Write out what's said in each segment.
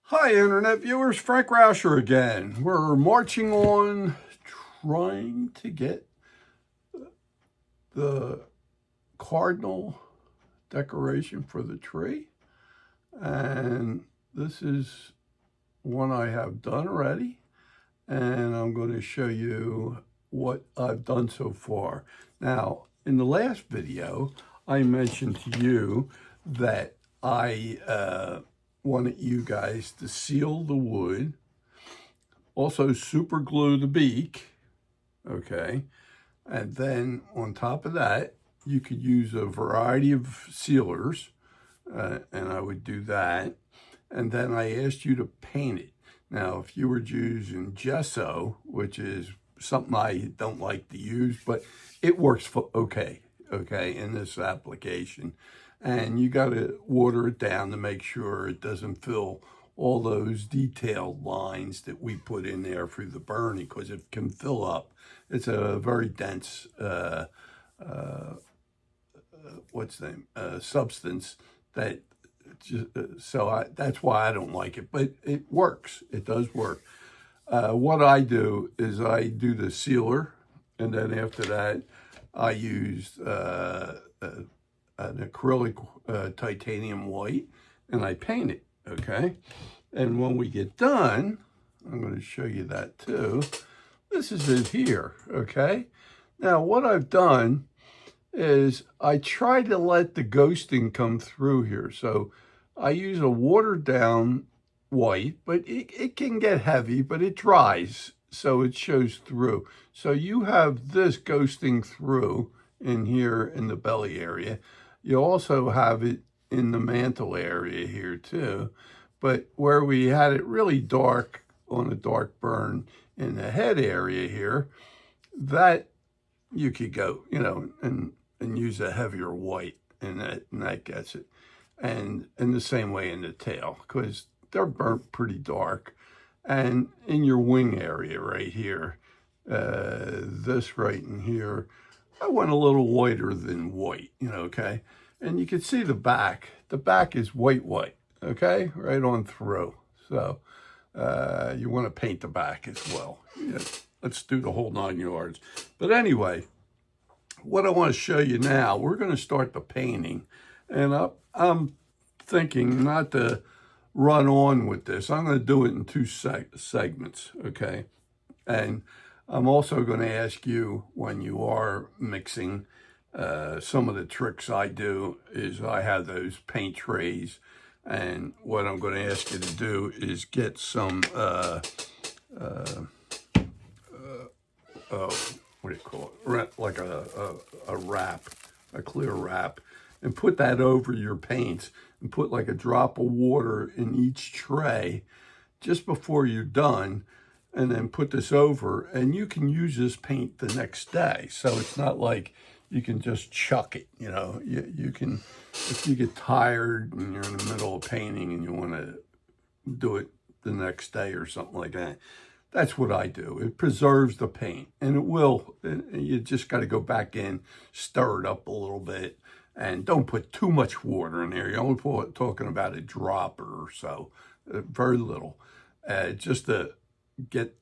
Hi, Internet viewers. Frank Rauscher again. We're marching on trying to get the Cardinal decoration for the tree. And this is one I have done already. And I'm going to show you what I've done so far. Now, in the last video, I mentioned to you that I wanted you guys to seal the wood, also super glue the beak, okay? And then on top of that, you could use a variety of sealers, and I would do that. And then I asked you to paint it. Now, if you were using gesso, which is something I don't like to use, but it works okay, in this application. And you got to water it down to make sure it doesn't fill all those detailed lines that we put in there through the burning, because it can fill up. It's a very dense, substance that just, that's why I don't like it, but it works. It does work. What I do is I do the sealer, and then after that, I use an acrylic titanium white, and I paint it, okay? And when we get done, I'm going to show you that too. This is it here, okay? Now, what I've done is I try to let the ghosting come through here. So I use a watered down white, but it can get heavy, but it dries, so it shows through. So you have this ghosting through in here in the belly area. You also have it in the mantle area here too. But where we had it really dark on a dark burn in the head area here, that you could go, and use a heavier white, and that gets it. And in the same way in the tail, because they're burnt pretty dark. And in your wing area right here, this right in here, I went a little whiter than white, okay? And you can see the back. The back is white, okay? Right on through. So you want to paint the back as well. Yeah, let's do the whole 9 yards. But anyway, what I want to show you now, we're going to start the painting. And I'm thinking not to run on with this. I'm going to do it in two segments, okay? And I'm also going to ask you, when you are mixing, some of the tricks I do is I have those paint trays, and what I'm going to ask you to do is get some, what do you call it? Like a wrap, a clear wrap, and put that over your paints, and put like a drop of water in each tray just before you're done, and then put this over, and you can use this paint the next day. So it's not like you can just chuck it, you can, if you get tired and you're in the middle of painting and you want to do it the next day or something like that. That's what I do. It preserves the paint, and it will. You just got to go back in, stir it up a little bit, and don't put too much water in there. You're only talking about a drop or so, very little, just to get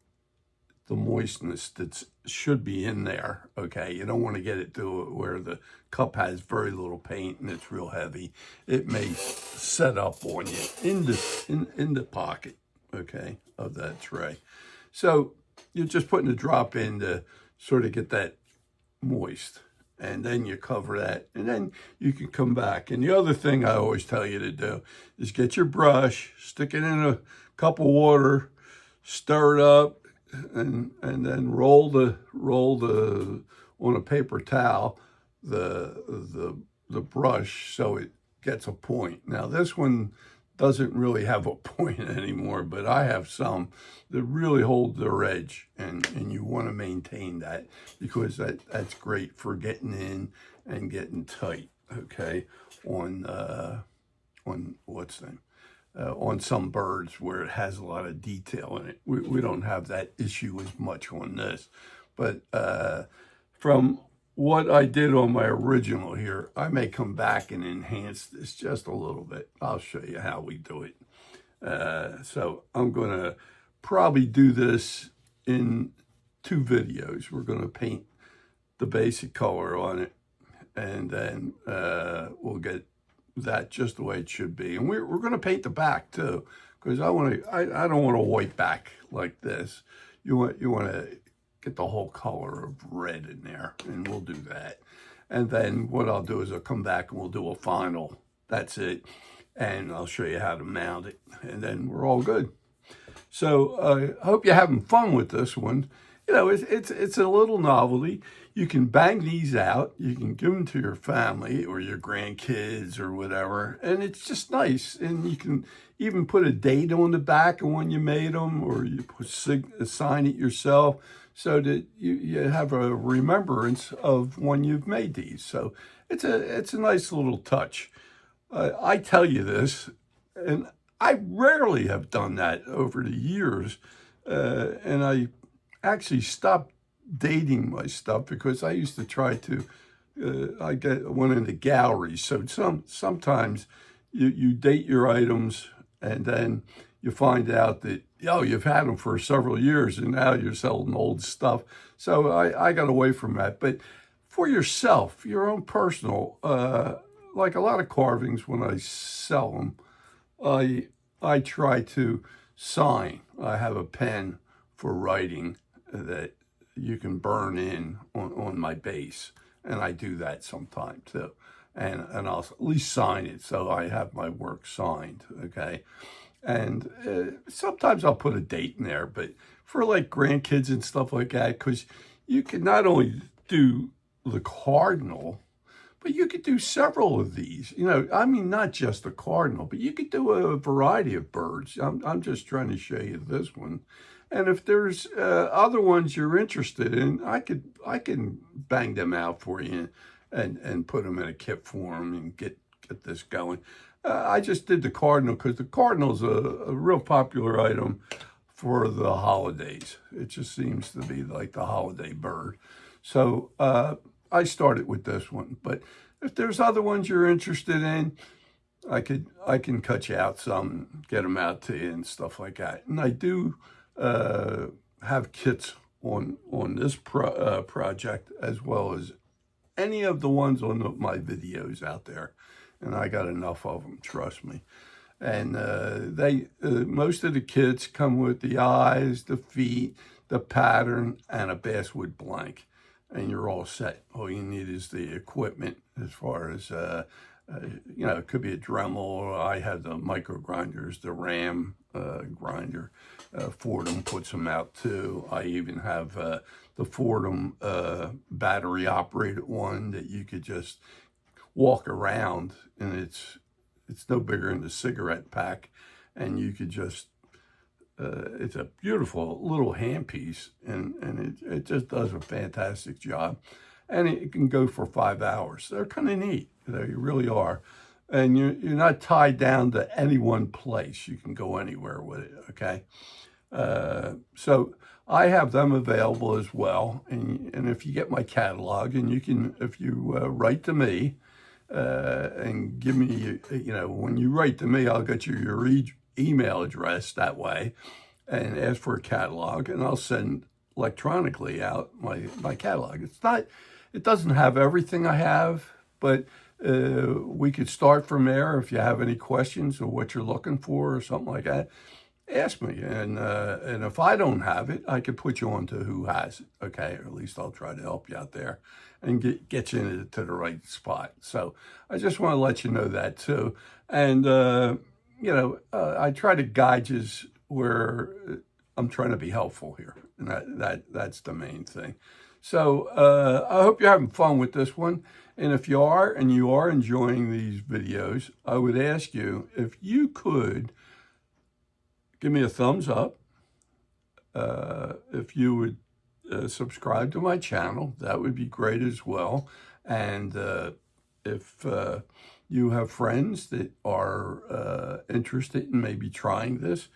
the moistness that should be in there, okay? You don't want to get it to where the cup has very little paint and it's real heavy. It may set up on you in the pocket, okay, of that tray. So you're just putting a drop in to sort of get that moist, and then you cover that, and then you can come back. And the other thing I always tell you to do is get your brush, stick it in a cup of water, stir it up, and then roll the on a paper towel the brush so it gets a point. Now this one doesn't really have a point anymore, but I have some that really hold their edge, and you want to maintain that, because that's great for getting in and getting tight, okay, on what's the name? On some birds where it has a lot of detail in it. We don't have that issue as much on this. But from what I did on my original here, I may come back and enhance this just a little bit. I'll show you how we do it. So I'm going to probably do this in 2 videos. We're going to paint the basic color on it, and then we'll get that just the way it should be. And we're going to paint the back too, because I don't want a white back like this. You want to get the whole color of red in there, and we'll do that. And then what I'll do is I'll come back and we'll do a final. That's it. And I'll show you how to mount it, and then we're all good. So I hope you're having fun with this one. You know, it's a little novelty. You can bang these out. You can give them to your family or your grandkids or whatever, and it's just nice. And you can even put a date on the back of when you made them, or you sign it yourself, so that you have a remembrance of when you've made these. So it's a nice little touch. I tell you this, and I rarely have done that over the years, and I actually stopped dating my stuff because I used to try to. I went into galleries, so sometimes you date your items, and then you find out that you've had them for several years, and now you're selling old stuff. So I got away from that. But for yourself, your own personal, like a lot of carvings, when I sell them, I try to sign. I have a pen for writing that you can burn in on my base, and I do that sometime too. And I'll at least sign it so I have my work signed, okay? And sometimes I'll put a date in there, but for like grandkids and stuff like that, because you can not only do the Cardinal, but you could do several of these. You know, I mean, not just the Cardinal, but you could do a variety of birds. I'm just trying to show you this one. And if there's other ones you're interested in, I can bang them out for you and put them in a kit form and get this going. I just did the Cardinal because the Cardinal's a real popular item for the holidays. It just seems to be like the holiday bird. So I started with this one, but if there's other ones you're interested in, I can cut you out some, get them out to you and stuff like that. And I do have kits on this project, as well as any of the ones on my videos out there, and I got enough of them, trust me. And most of the kits come with the eyes, the feet, the pattern, and a basswood blank, and you're all set. All you need is the equipment, as far as it could be a Dremel, or I have the micro grinders, the Ram grinder. Fordham puts them out too. I even have the Fordham battery operated one that you could just walk around, and it's no bigger than a cigarette pack, and you could just it's a beautiful little handpiece, and it just does a fantastic job, and it can go for 5 hours. They're kind of neat, you really are, and you're not tied down to any one place. You can go anywhere with it. Okay. So I have them available as well. And if you get my catalog, and if you write to me, and give me, when you write to me, I'll get you your email address that way, and ask for a catalog, and I'll send electronically out my catalog. It doesn't have everything I have, but we could start from there. If you have any questions or what you're looking for or something like that, ask me, and if I don't have it, I could put you on to who has it, okay? Or at least I'll try to help you out there and get you to the right spot. So I just want to let you know that too. And, I try to guide you where I'm trying to be helpful here, and that's the main thing. So I hope you're having fun with this one. And if you are, and you are enjoying these videos, I would ask you if you could give me a thumbs up. If you would subscribe to my channel, that would be great as well. And if you have friends that are interested in maybe trying this,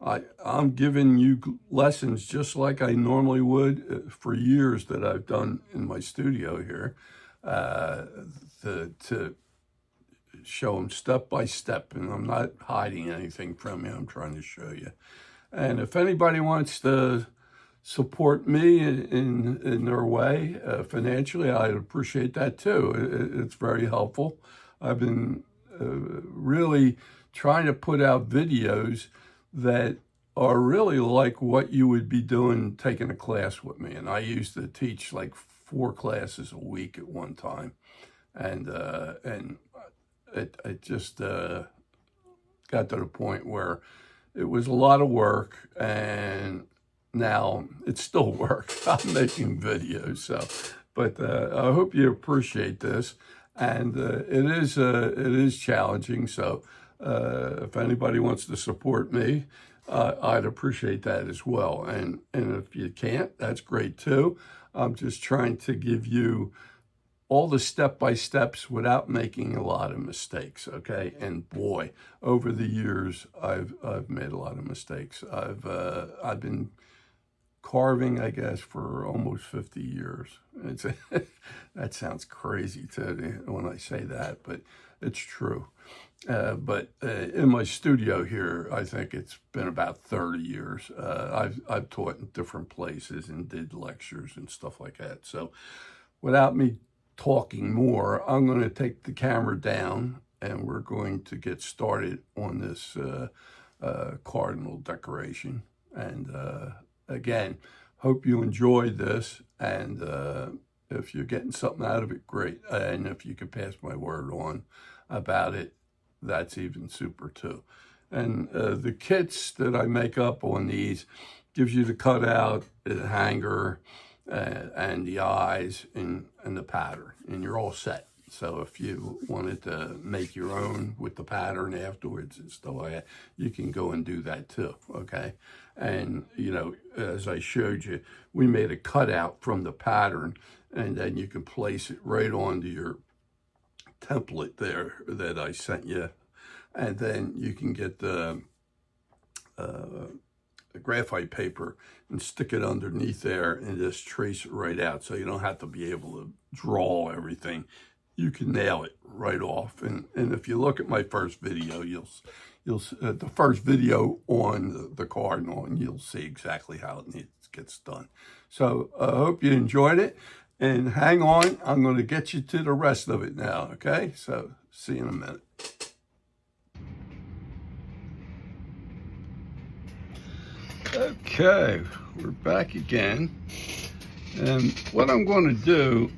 I'm giving you lessons just like I normally would for years that I've done in my studio here, to show them step by step, and I'm not hiding anything from you. I'm trying to show you. And if anybody wants to support me in their way financially, I'd appreciate that too. It's very helpful. I've been really trying to put out videos that are really like what you would be doing taking a class with me. And I used to teach like 4 classes a week at one time. And it just got to the point where it was a lot of work, and now it's still work. I'm making videos, so, but I hope you appreciate this. And it is challenging. So if anybody wants to support me, I'd appreciate that as well. And if you can't, that's great too. I'm just trying to give you all the step-by-steps without making a lot of mistakes, okay? And boy, over the years, I've made a lot of mistakes. I've been carving, I guess, for almost 50 years. That sounds crazy when I say that, but it's true. But in my studio here, I think it's been about 30 years. I've taught in different places and did lectures and stuff like that. So without me talking more, I'm going to take the camera down, and we're going to get started on this Cardinal decoration. And again, hope you enjoyed this, and if you're getting something out of it, great. And if you could pass my word on about it, that's even super too. And the kits that I make up on these gives you the cutout, the hanger, and the eyes and the pattern, and you're all set. So if you wanted to make your own with the pattern afterwards and stuff like that, you can go and do that too, okay? And, you know, as I showed you, we made a cutout from the pattern, and then you can place it right onto your template there that I sent you. And then you can get the graphite paper and stick it underneath there and just trace it right out, so you don't have to be able to draw everything. You can nail it right off. And if you look at my first video, you'll the first video on the Cardinal, and you'll see exactly how it gets done. So I hope you enjoyed it, and hang on, I'm going to get you to the rest of it now, okay? So see you in a minute. Okay, we're back again, and what I'm going to do,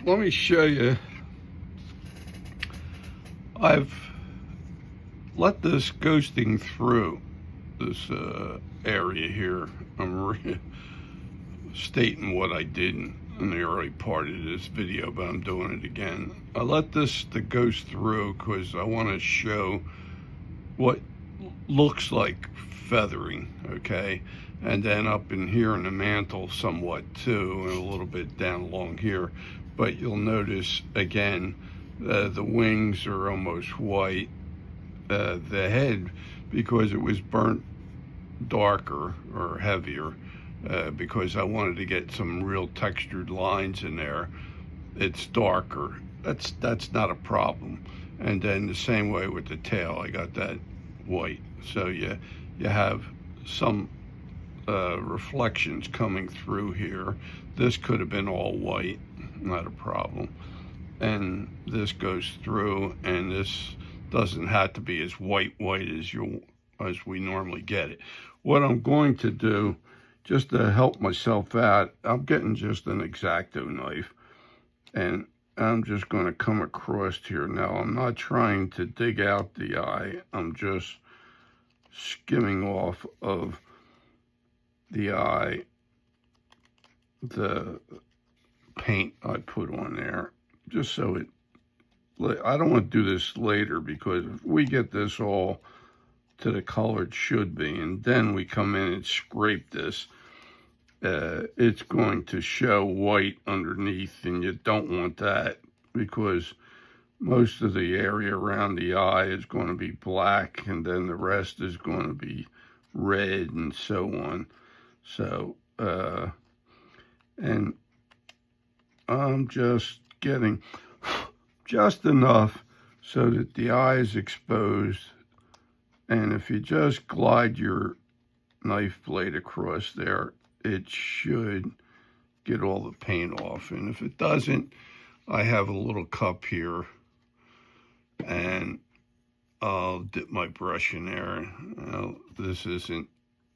let me show you. I've let this ghosting through this area here. I'm stating what I did in the early part of this video, but I'm doing it again. I let this to ghost through because I want to show what looks like feathering, okay? And then up in here in the mantle somewhat too, and a little bit down along here. But you'll notice again, the wings are almost white. The head, because it was burnt darker or heavier, because I wanted to get some real textured lines in there, it's darker. That's not a problem. And then the same way with the tail, I got that white. So you have some reflections coming through here. This could have been all white, not a problem. And this goes through, and this doesn't have to be as white as we normally get it. What I'm going to do, just to help myself out, I'm getting just an X-Acto knife, and I'm just going to come across here. Now, I'm not trying to dig out the eye. I'm just skimming off of the eye the paint I put on there, just so it, I don't want to do this later, because if we get this all to the color it should be, and then we come in and scrape this, it's going to show white underneath, and you don't want that, because most of the area around the eye is going to be black, and then the rest is going to be red and so on. So, and I'm just getting, just enough so that the eye is exposed. And if you just glide your knife blade across there, it should get all the paint off. And if it doesn't, I have a little cup here, and I'll dip my brush in there. This isn't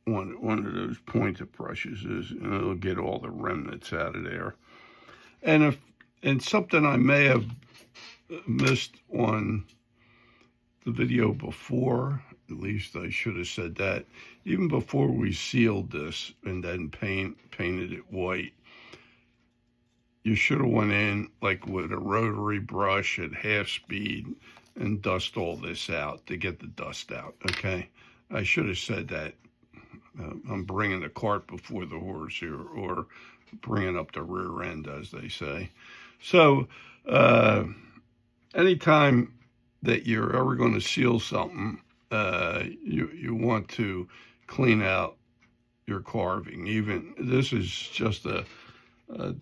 one of those pointed brushes, and it'll get all the remnants out of there. And something I may have missed on the video before, at least I should have said that, even before we sealed this and then painted it white, you should have went in like with a rotary brush at half speed and dust all this out to get the dust out, okay? I should have said that. I'm bringing the cart before the horse here, or bringing up the rear end, as they say. So anytime that you're ever going to seal something, you want to clean out your carving. Even this is just a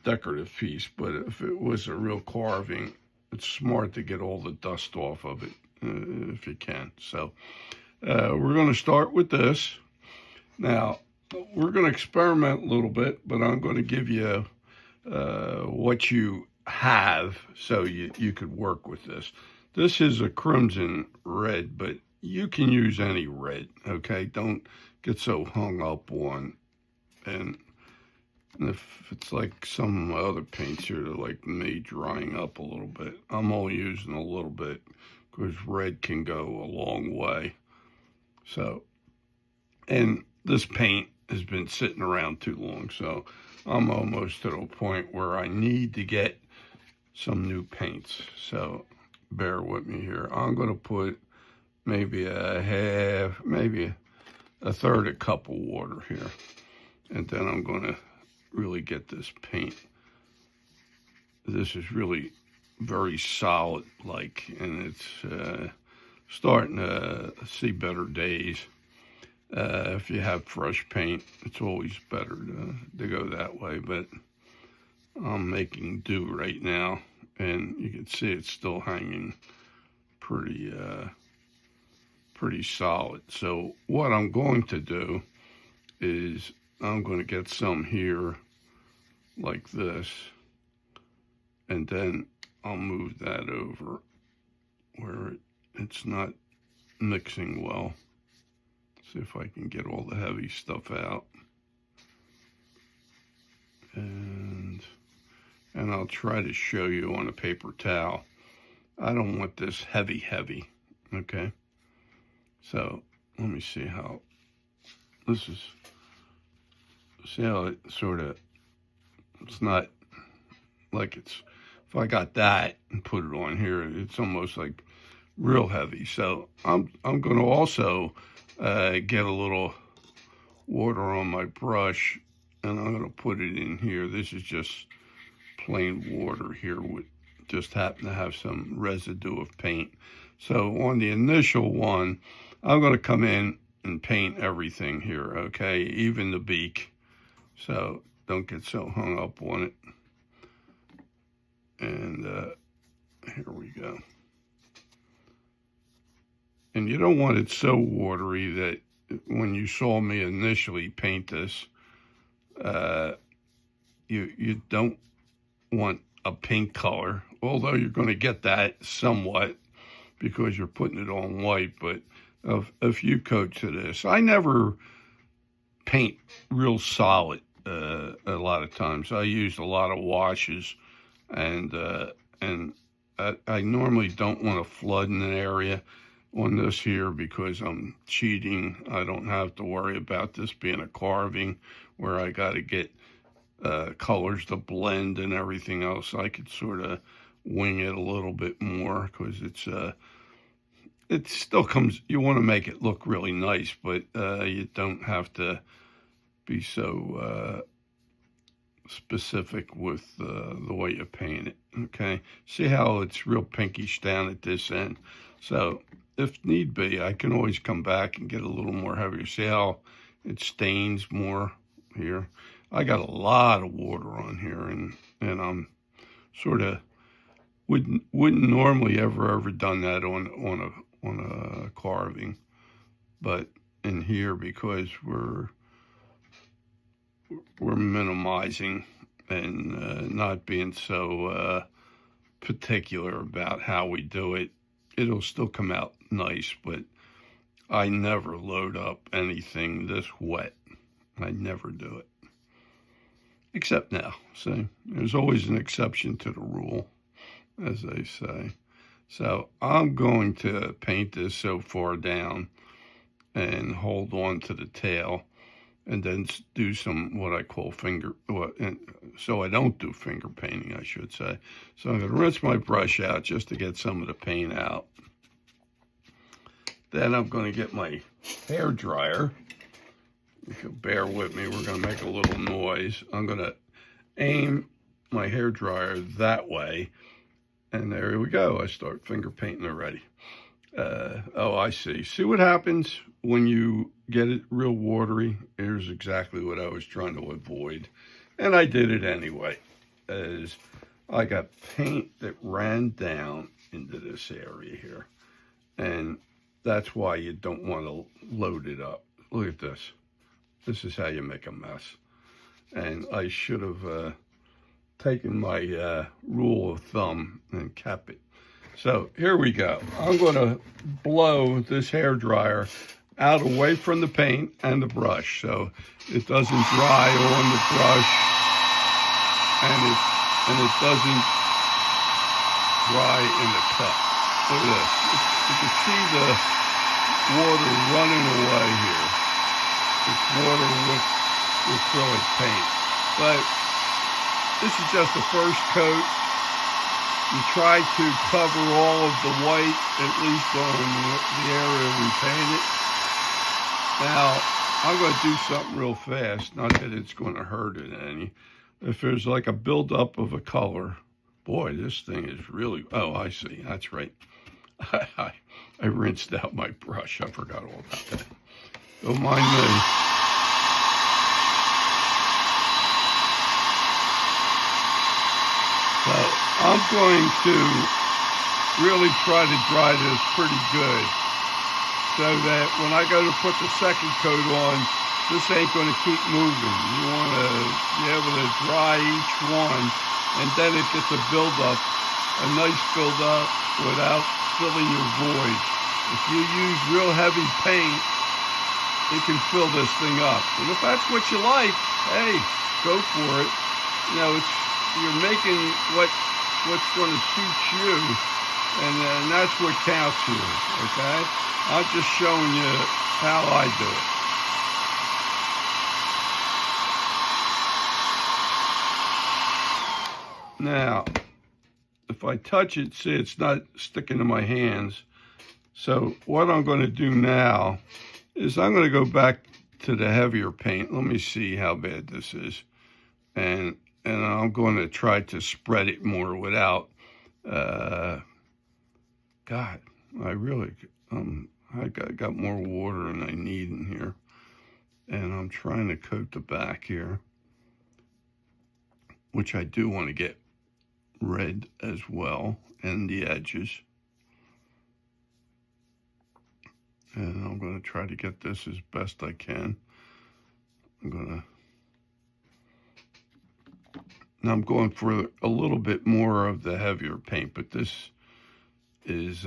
decorative piece, but if it was a real carving, it's smart to get all the dust off of it if you can. So we're going to start with this. Now, we're going to experiment a little bit, but I'm going to give you what you have so you could work with this. This is a crimson red, but you can use any red, okay? Don't get so hung up on, and if it's like some other paints here that like me drying up a little bit, I'm only using a little bit because red can go a long way. So, and this paint has been sitting around too long, so I'm almost to the point where I need to get some new paints. So bear with me here. I'm going to put maybe a third a cup of water here, and then I'm going to really get this paint. This is really very solid like, and it's starting to see better days. If you have fresh paint, it's always better to go that way, but I'm making do right now, and you can see it's still hanging pretty solid. So what I'm going to do is I'm going to get some here like this, and then I'll move that over where it's not mixing well. See if I can get all the heavy stuff out. And I'll try to show you on a paper towel. I don't want this heavy, okay? So let me see how this is. See how it sort of, it's not like it's, if I got that and put it on here, it's almost like real heavy. So I'm going to also get a little water on my brush, and I'm going to put it in here. This is just plain water here with just happen to have some residue of paint. So on the initial one, I'm going to come in and paint everything here, okay? Even the beak. So don't get so hung up on it. And here we go. And you don't want it so watery that when you saw me initially paint this, you don't want a pink color, although you're going to get that somewhat because you're putting it on white. But a few coats of this, I never paint real solid. A lot of times I use a lot of washes, and I normally don't want to flood in an area on this here because I'm cheating. I don't have to worry about this being a carving where I got to get colors to blend and everything else. I could sort of wing it a little bit more because it still comes, you want to make it look really nice, but you don't have to be so specific with the way you paint it, okay? See how it's real pinkish down at this end? So if need be, I can always come back and get a little more heavier. See how it stains more here? I got a lot of water on here, and I'm sort of Wouldn't normally ever done that on a carving, but in here, because we're minimizing and not being so particular about how we do it, it'll still come out nice. But I never load up anything this wet. I never do it, except now. See, there's always an exception to the rule, as they say. So I'm going to paint this so far down and hold on to the tail, and then do some what I call so I don't do finger painting, I should say. So I'm going to rinse my brush out just to get some of the paint out. Then I'm going to get my hair dryer. If you'll bear with me, we're going to make a little noise. I'm going to aim my hair dryer that way, and there we go. I start finger painting already. Oh, I see. See what happens when you get it real watery? Here's exactly what I was trying to avoid. And I did it anyway, as I got paint that ran down into this area here. And that's why you don't want to load it up. Look at this. This is how you make a mess. And I should have taken my rule of thumb and kept it. So here we go. I'm going to blow this hair dryer out away from the paint and the brush, so it doesn't dry on the brush, and it doesn't dry in the cup. Look at this. You can see the water running away here. It's water with acrylic paint. But this is just the first coat. You try to cover all of the white, at least on the area we painted. Now, I'm going to do something real fast, not that it's going to hurt it any. If there's like a buildup of a color, boy, this thing is really, oh, I see, that's right. I rinsed out my brush. I forgot all about that. Don't mind me. So I'm going to really try to dry this pretty good, so that when I go to put the second coat on, this ain't going to keep moving. You want to be able to dry each one, and then it gets a buildup, a nice buildup, without filling your void. If you use real heavy paint, it can fill this thing up. And if that's what you like, hey, go for it. You know, you're making what's going to suit you, and that's what counts here, okay? I'm just showing you how I do it. Now, if I touch it, see, it's not sticking to my hands. So what I'm going to do now is I'm going to go back to the heavier paint. Let me see how bad this is. And I'm going to try to spread it more without, God, I got more water than I need in here. And I'm trying to coat the back here, which I do want to get red as well, and the edges. And I'm going to try to get this as best I can. Now I'm going for a little bit more of the heavier paint, but this is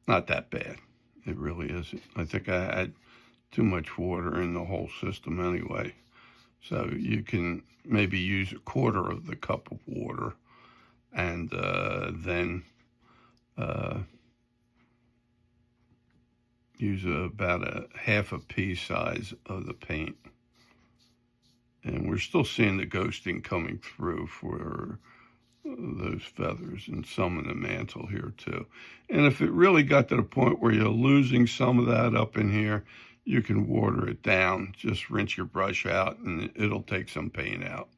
not that bad. It really isn't. I think I had too much water in the whole system anyway. So you can maybe use 1/4 of the cup of water, and then use about a 1/2 pea size of the paint. And we're still seeing the ghosting coming through for those feathers, and some in the mantle here too. And if it really got to the point where you're losing some of that up in here, you can water it down. Just rinse your brush out and it'll take some paint out.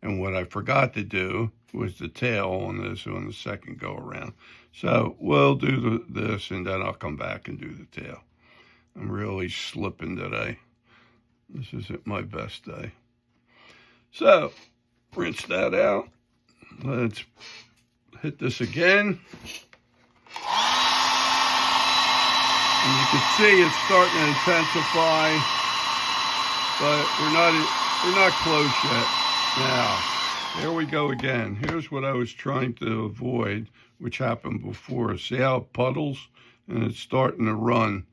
And what I forgot to do was the tail on this on the second go around. So we'll do this, and then I'll come back and do the tail. I'm really slipping today. This isn't my best day. So rinse that out. Let's hit this again. And you can see it's starting to intensify, but we're not close yet. Now, here we go again. Here's what I was trying to avoid, which happened before. See how it puddles and it's starting to run.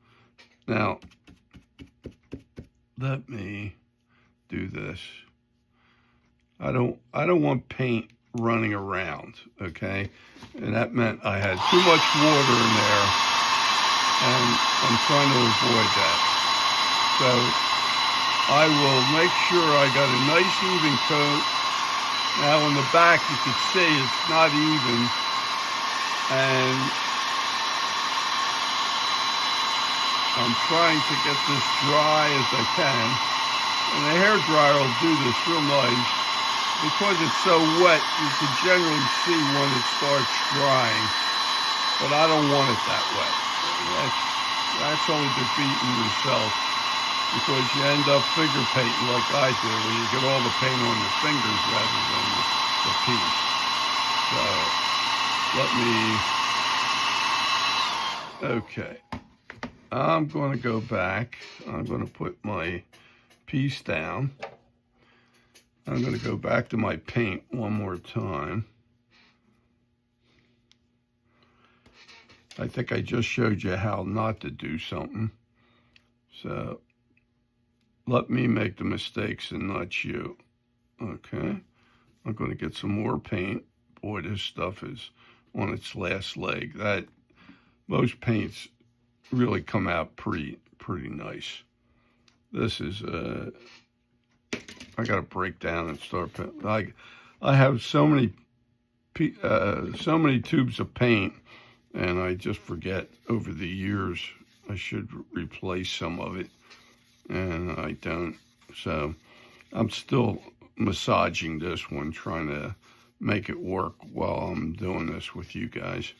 Now, let me do this. I don't want paint running around, okay? And that meant I had too much water in there, and I'm trying to avoid that. So I will make sure I got a nice even coat. Now on the back you can see it's not even, and I'm trying to get this dry as I can. And the hairdryer will do this real nice. Because it's so wet, you can generally see when it starts drying, but I don't want it that wet. That's only defeating yourself, because you end up finger painting like I do, where you get all the paint on your fingers rather than the piece. So okay, I'm going to go back. I'm going to put my piece down. I'm going to go back to my paint one more time. I think I just showed you how not to do something. So let me make the mistakes and not you. Okay. I'm going to get some more paint. Boy, this stuff is on its last leg. Most paints really come out pretty nice. This is I got to break down and start painting. I have so many tubes of paint, and I just forget over the years. I should replace some of it, and I don't. So I'm still massaging this one, trying to make it work while I'm doing this with you guys.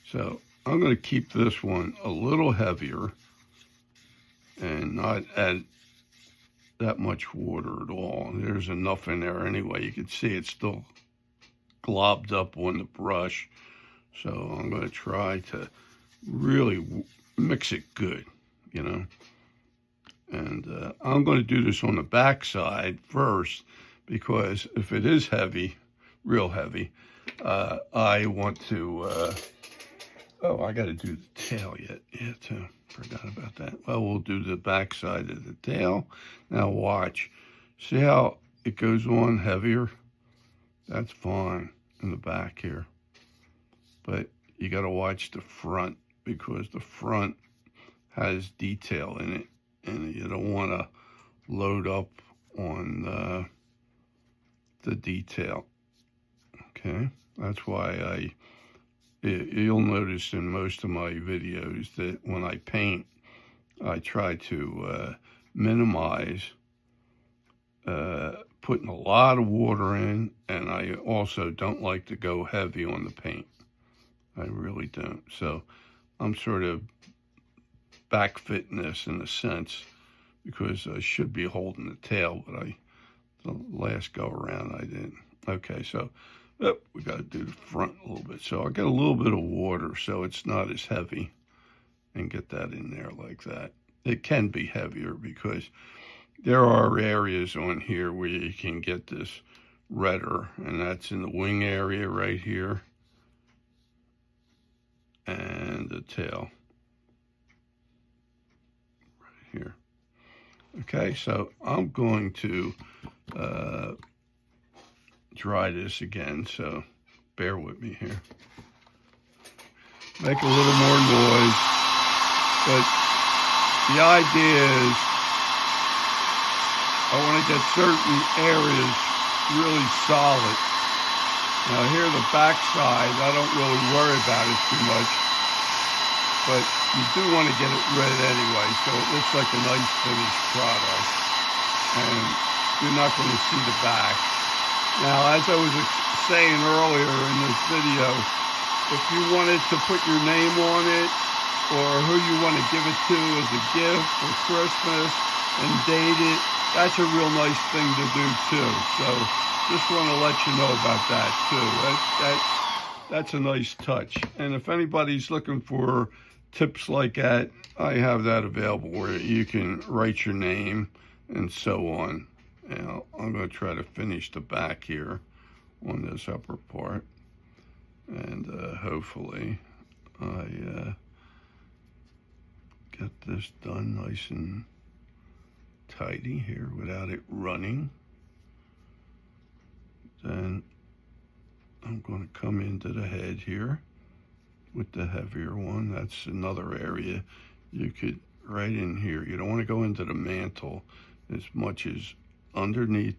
So I'm going to keep this one a little heavier and not add that much water at all. There's enough in there anyway. You can see it's still globbed up on the brush. So I'm going to try to really mix it good, you know. And I'm going to do this on the back side first, because if it is heavy, real heavy, I want to, oh, I got to do the tail yet. Yeah, too. Forgot about that. Well, we'll do the back side of the tail. Now watch. See how it goes on heavier? That's fine in the back here. But you got to watch the front, because the front has detail in it, and you don't want to load up on the detail. Okay, that's why you'll notice in most of my videos that when I paint, I try to minimize putting a lot of water in, and I also don't like to go heavy on the paint. I really don't. So I'm sort of backfitting this in a sense, because I should be holding the tail, but the last go around I didn't. Okay, so we got to do the front a little bit. So I got a little bit of water so it's not as heavy, and get that in there like that. It can be heavier because there are areas on here where you can get this redder, and that's in the wing area right here and the tail right here. Okay, so I'm going to dry this again, so bear with me here. Make a little more noise, but the idea is I want to get certain areas really solid. Now here the back side, I don't really worry about it too much, but you do want to get it red anyway, so it looks like a nice finished product, and you're not going to see the back. Now, as I was saying earlier in this video, if you wanted to put your name on it, or who you want to give it to as a gift for Christmas, and date it, that's a real nice thing to do too. So just want to let you know about that too. That's a nice touch. And if anybody's looking for tips like that, I have that available where you can write your name and so on. And I'm going to try to finish the back here on this upper part. And hopefully I get this done nice and tidy here without it running. Then I'm going to come into the head here with the heavier one. That's another area you could right in here. You don't want to go into the mantle as much as underneath,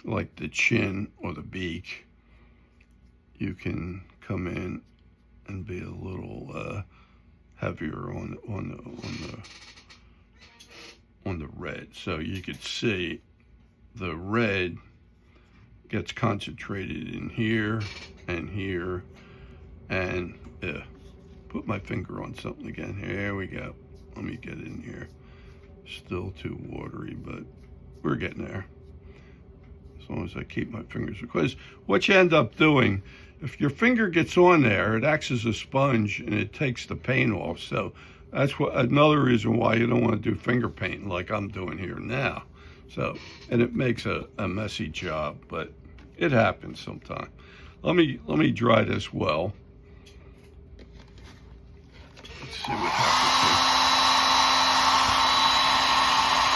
like the chin or the beak. You can come in and be a little heavier on the red, so you could see the red gets concentrated in here and here. And put my finger on something again. Here we go. Let me get in here. Still too watery, but we're getting there. As long as I keep my fingers, because what you end up doing, if your finger gets on there, it acts as a sponge and it takes the paint off. So that's another reason why you don't want to do finger painting like I'm doing here now. So, and it makes a messy job, but it happens sometimes. Let me dry this well. Let's see what happens here.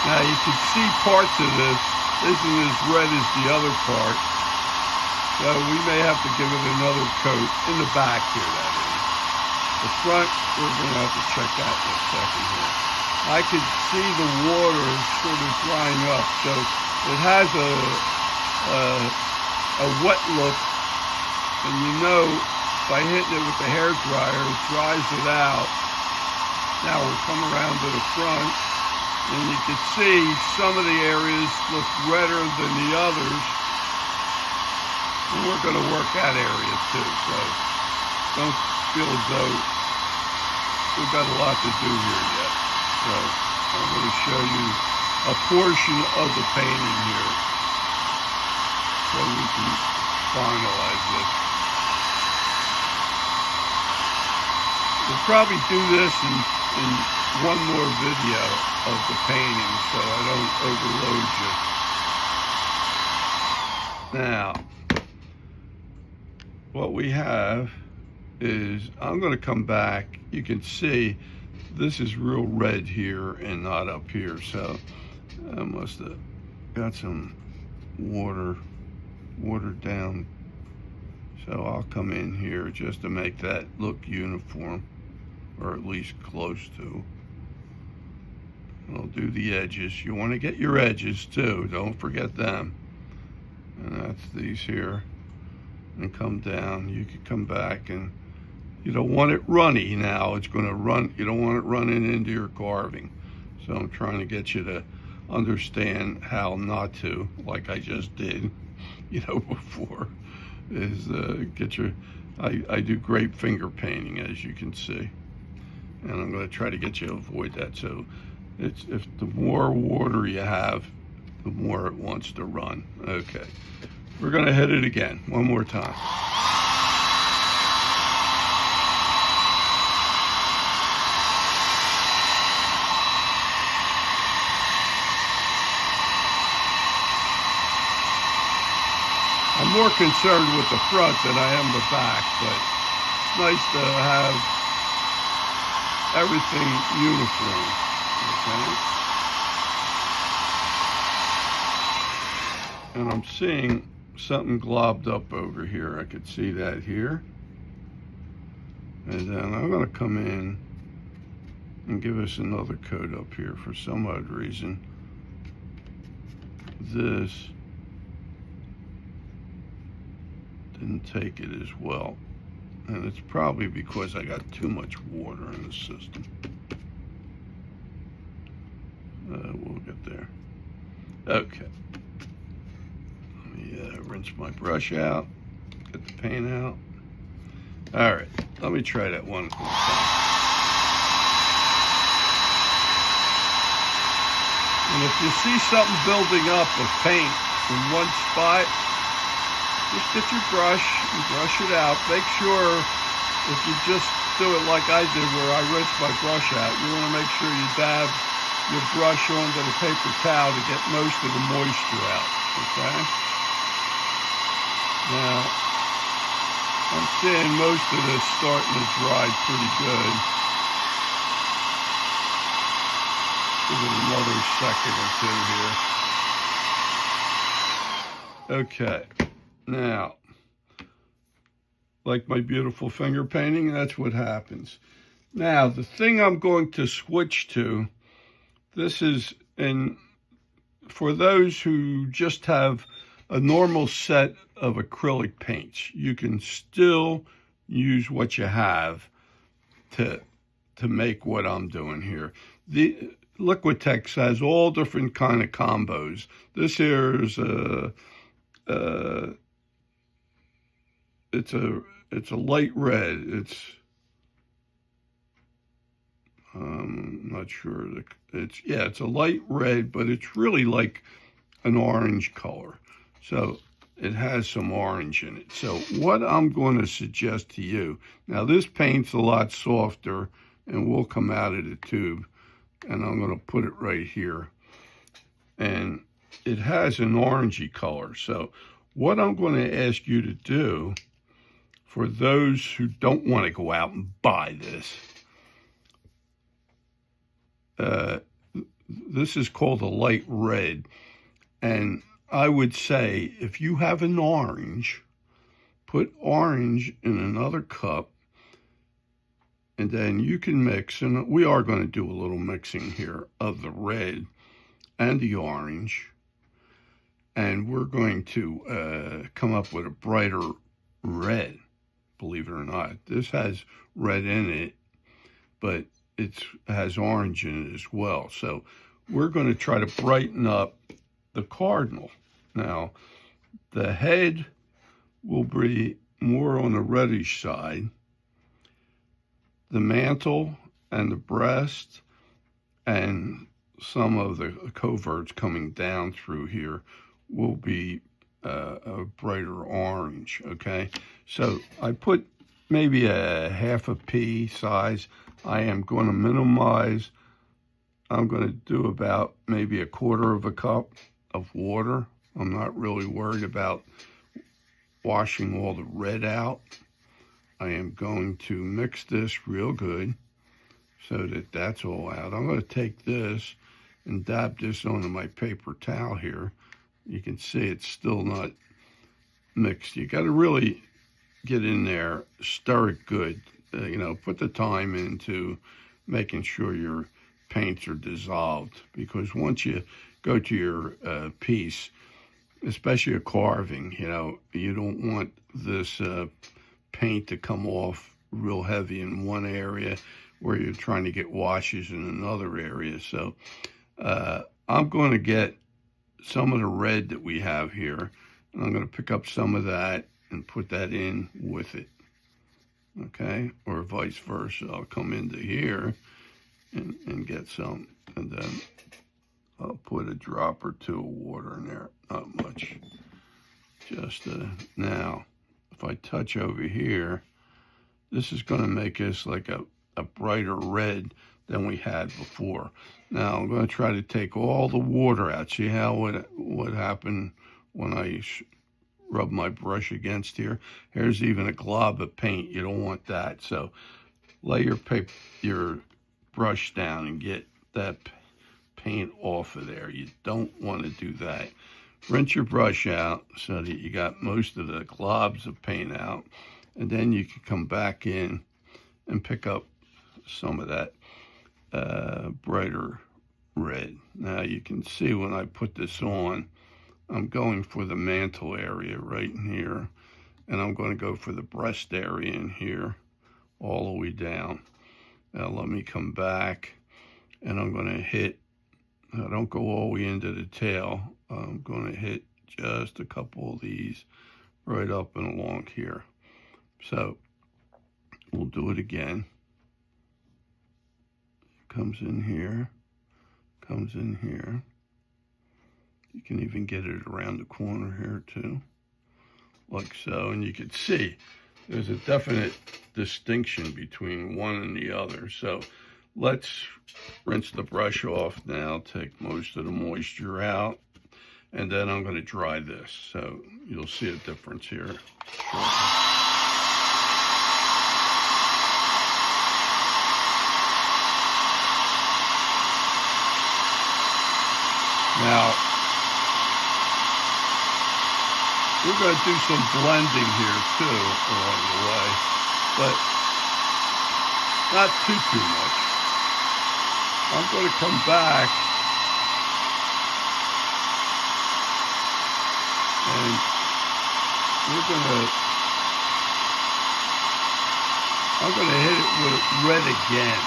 Now you can see parts of this isn't as red as the other part. So we may have to give it another coat in the back here, that is. The front, we're going to have to check that in a second here. I can see the water sort of drying up, so it has a wet look, and you know by hitting it with the hair dryer, it dries it out. Now we'll come around to the front, and you can see some of the areas look redder than the others. And we're going to work that area too, so don't feel as though we've got a lot to do here yet. So I'm going to show you a portion of the painting here so we can finalize this. We'll probably do this in one more video of the painting so I don't overload you. Now, what we have is, I'm going to come back. You can see this is real red here and not up here, so I must have got some watered down. So I'll come in here just to make that look uniform, or at least close to. I'll do the edges. You want to get your edges too, don't forget them. And that's these here. And come down. You could come back, and you don't want it runny now. It's going to run. You don't want it running into your carving. So I'm trying to get you to understand how not to, like I just did, before, is get your, I do great finger painting, as you can see. And I'm going to try to get you to avoid that. So it's, if the more water you have, the more it wants to run. Okay. We're going to hit it again, one more time. I'm more concerned with the front than I am the back, but it's nice to have everything uniform, okay? And I'm seeing something globbed up over here. I could see that here. And then I'm going to come in and give us another coat up here. For some odd reason, this didn't take it as well. And it's probably because I got too much water in the system. We'll get there. Okay. Rinse my brush out, get the paint out. All right, let me try that one more time. And if you see something building up of paint in one spot, just get your brush and brush it out. Make sure if you just do it like I did where I rinse my brush out, you want to make sure you dab your brush onto the paper towel to get most of the moisture out, okay? Now, I'm seeing most of this starting to dry pretty good. Give it another second or two here. Okay, now, like my beautiful finger painting, that's what happens. Now, the thing I'm going to switch to, this is, and for those who just have a normal set of acrylic paints, you can still use what you have to make what I'm doing here. The Liquitex has all different kind of combos. This here is it's a light red. It's I'm not sure. It's a light red, but it's really like an orange color. So it has some orange in it. So what I'm going to suggest to you, now this paint's a lot softer and will come out of the tube, and I'm going to put it right here. And it has an orangey color. So what I'm going to ask you to do, for those who don't want to go out and buy this, this is called a light red, and I would say if you have an orange, put orange in another cup, and then you can mix, and we are going to do a little mixing here of the red and the orange, and we're going to come up with a brighter red, believe it or not. This has red in it, but it has orange in it as well. So we're going to try to brighten up the Cardinal. Now, the head will be more on the reddish side. The mantle and the breast and some of the coverts coming down through here will be a brighter orange, okay? So I put maybe a half a pea size. I am going to minimize. I'm going to do about maybe a quarter of a cup of water. I'm not really worried about washing all the red out. I am going to mix this real good so that that's all out. I'm going to take this and dab this onto my paper towel here. You can see it's still not mixed. You got to really get in there, stir it good. Put the time into making sure your paints are dissolved, because once you go to your piece, especially a carving, you don't want this paint to come off real heavy in one area where you're trying to get washes in another area. So I'm going to get some of the red that we have here, and I'm going to pick up some of that and put that in with it. Okay, or vice versa. I'll come into here and get some, and then I'll put a drop or two of water in there. Not much. Just now, if I touch over here, this is going to make us like a brighter red than we had before. Now I'm going to try to take all the water out. See how what happened when I rub my brush against here? Here's even a glob of paint. You don't want that. So lay your brush down and get that paint off of there. You don't want to do that. Rinse your brush out so that you got most of the globs of paint out, and then you can come back in and pick up some of that brighter red. Now you can see when I put this on, I'm going for the mantle area right in here, and I'm going to go for the breast area in here all the way down. Now let me come back, and I'm going to hit, I don't go all the way into the tail, I'm going to hit just a couple of these right up and along here. So we'll do it again. Comes in here, comes in here. You can even get it around the corner here too. like so, and you can see there's a definite distinction between one and the other. So let's rinse the brush off now, take most of the moisture out, and then I'm going to dry this. So you'll see a difference here. Now, we're going to do some blending here too along the way, but not too much. I'm going to come back and I'm going to hit it with red again,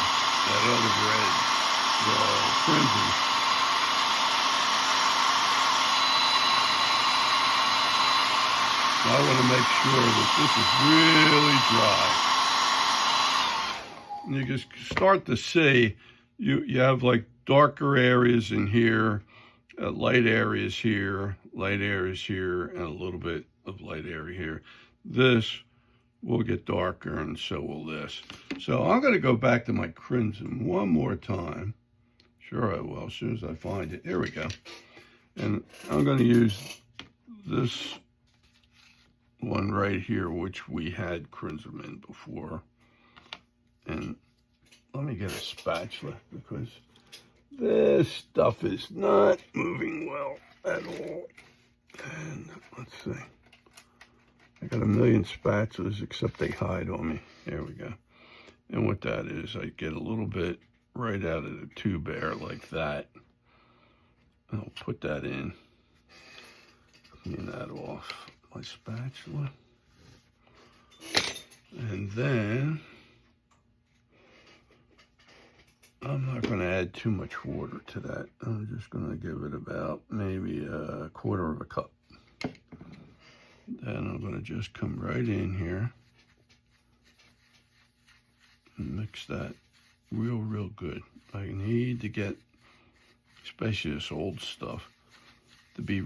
that other red, the crimson. I want to make sure that this is really dry. And you can start to see you have like darker areas in here, light areas here, and a little bit of light area here. This will get darker, and so will this. So I'm going to go back to my crimson one more time. Sure I will, as soon as I find it. Here we go. And I'm going to use this one right here, which we had crimson in before. And let me get a spatula, because this stuff is not moving well at all. And let's see, I got a million spatulas, except they hide on me. There we go. And what that is, I get a little bit right out of the tube air like that. I'll put that in, clean that off my spatula, and then I'm not going to add too much water to that. I'm just going to give it about maybe a quarter of a cup. Then I'm going to just come right in here and mix that real good. I need to get, especially this old stuff, to be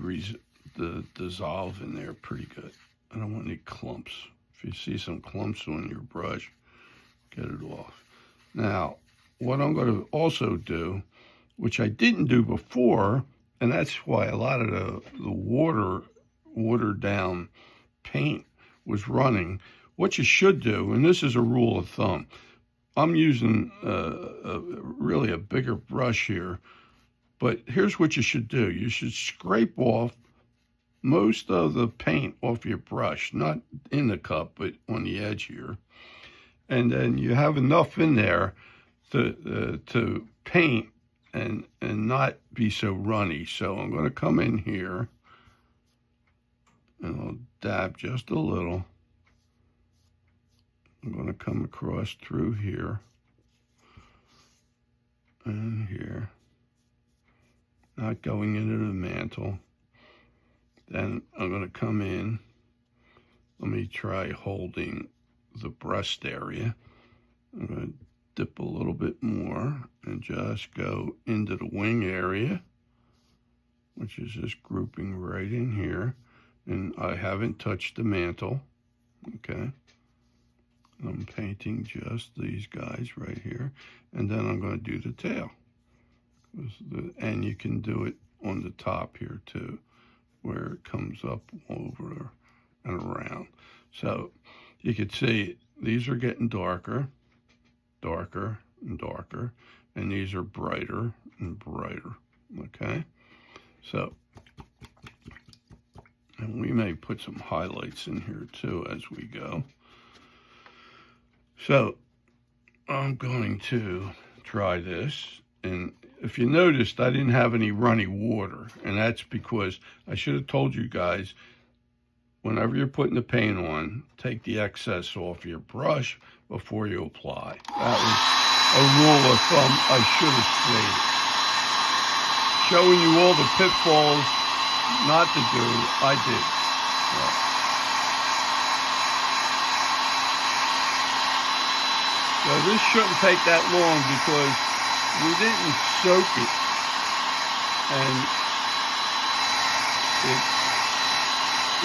dissolve in there pretty good. I don't want any clumps. If you see some clumps on your brush, get it off. Now, what I'm going to also do, which I didn't do before, and that's why a lot of the watered down paint was running. What you should do, and this is a rule of thumb, I'm using really a bigger brush here, but here's what you should do. You should scrape off most of the paint off your brush, not in the cup, but on the edge here. And then you have enough in there to paint and not be so runny. So I'm going to come in here and I'll dab just a little. I'm going to come across through here and here, not going into the mantle. Then I'm going to come in. Let me try holding the breast area. I'm going to dip a little bit more and just go into the wing area, which is just grouping right in here. And I haven't touched the mantle, okay? I'm painting just these guys right here. And then I'm going to do the tail. And you can do it on the top here too, where it comes up over and around. So you can see these are getting darker and darker, and these are brighter and brighter, okay? So, and we may put some highlights in here too as we go. So I'm going to try this, and if you noticed, I didn't have any runny water, and that's because I should have told you guys, whenever you're putting the paint on, take the excess off your brush before you apply. That was a rule of thumb I should have stated. Showing you all the pitfalls not to do, I did. Yeah. So this shouldn't take that long because we didn't soak it, and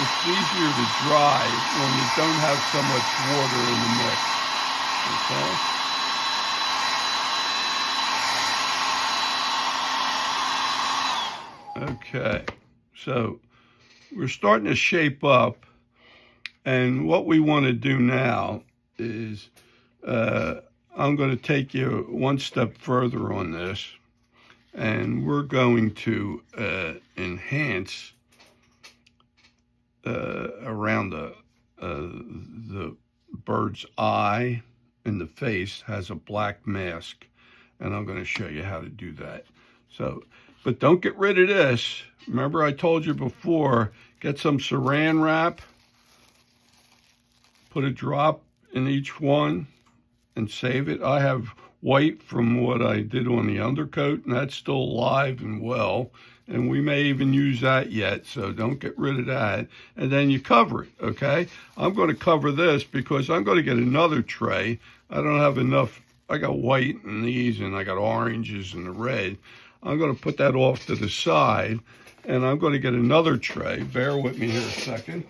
it's easier to dry when you don't have so much water in the mix. Okay, so we're starting to shape up, and what we want to do now is I'm going to take you one step further on this, and we're going to enhance around the bird's eye, and the face has a black mask, and I'm going to show you how to do that. So, but don't get rid of this. Remember I told you before, get some saran wrap, put a drop in each one, and save it. I have white from what I did on the undercoat, and that's still alive and well, and we may even use that yet, so don't get rid of that. And then you cover it, okay? I'm going to cover this because I'm going to get another tray. I don't have enough. I got white in these, and I got oranges and the red. I'm going to put that off to the side, and I'm going to get another tray. Bear with me here a second.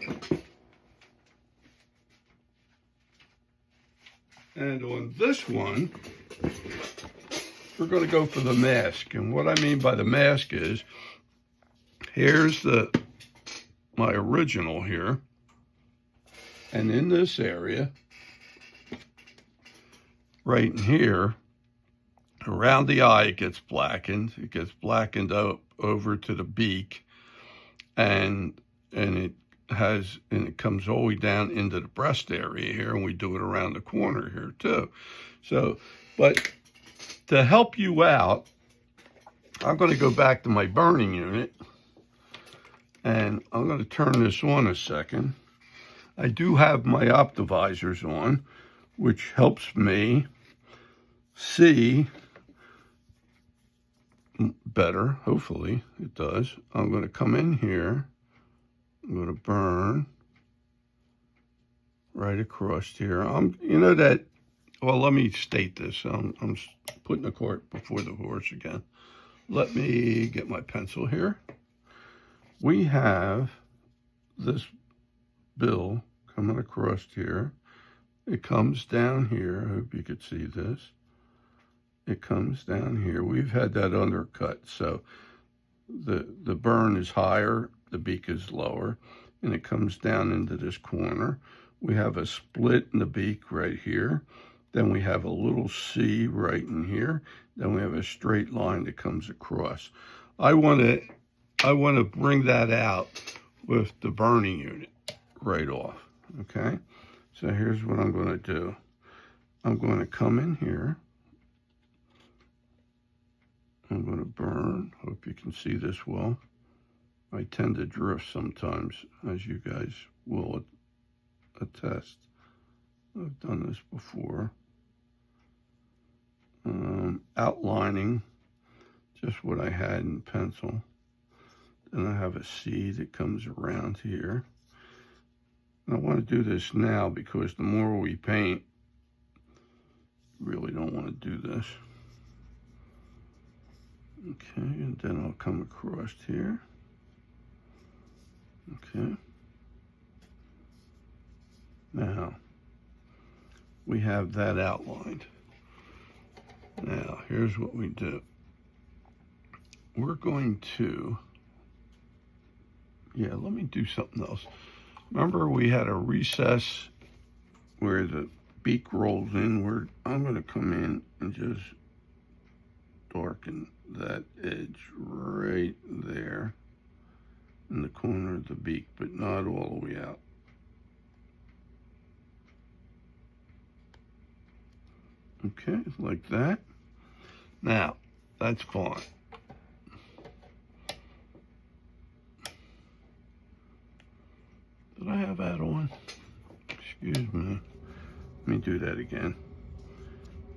And on this one, we're going to go for the mask. And what I mean by the mask is, here's my original here. And in this area, right in here, around the eye, it gets blackened. It gets blackened up over to the beak, and it comes all the way down into the breast area here, and we do it around the corner here too. So, but to help you out, I'm going to go back to my burning unit, and I'm going to turn this on a second. I do have my optivisors on, which helps me see better. Hopefully it does. I'm going to come in here. I'm going to burn right across here. You know that, well, let me state this. I'm putting the cart before the horse again. Let me get my pencil here. We have this bill coming across here. It comes down here. I hope you could see this. It comes down here. We've had that undercut, so the burn is higher, the beak is lower, and it comes down into this corner. We have a split in the beak right here. Then we have a little C right in here. Then we have a straight line that comes across. I want to bring that out with the burning unit right off, okay? So here's what I'm going to do. I'm going to come in here. I'm going to burn. Hope you can see this well. I tend to drift sometimes, as you guys will attest. I've done this before. Outlining just what I had in pencil. Then I have a C that comes around here. And I want to do this now because the more we paint, really don't want to do this. Okay, and then I'll come across here. Okay. Now, we have that outlined. Now, here's what we do. We're going to, let me do something else. Remember we had a recess where the beak rolls in? I'm going to come in and just darken that edge right there in the corner of the beak, but not all the way out. Okay, like that. Now, that's fine. Did I have that on? Excuse me. Let me do that again.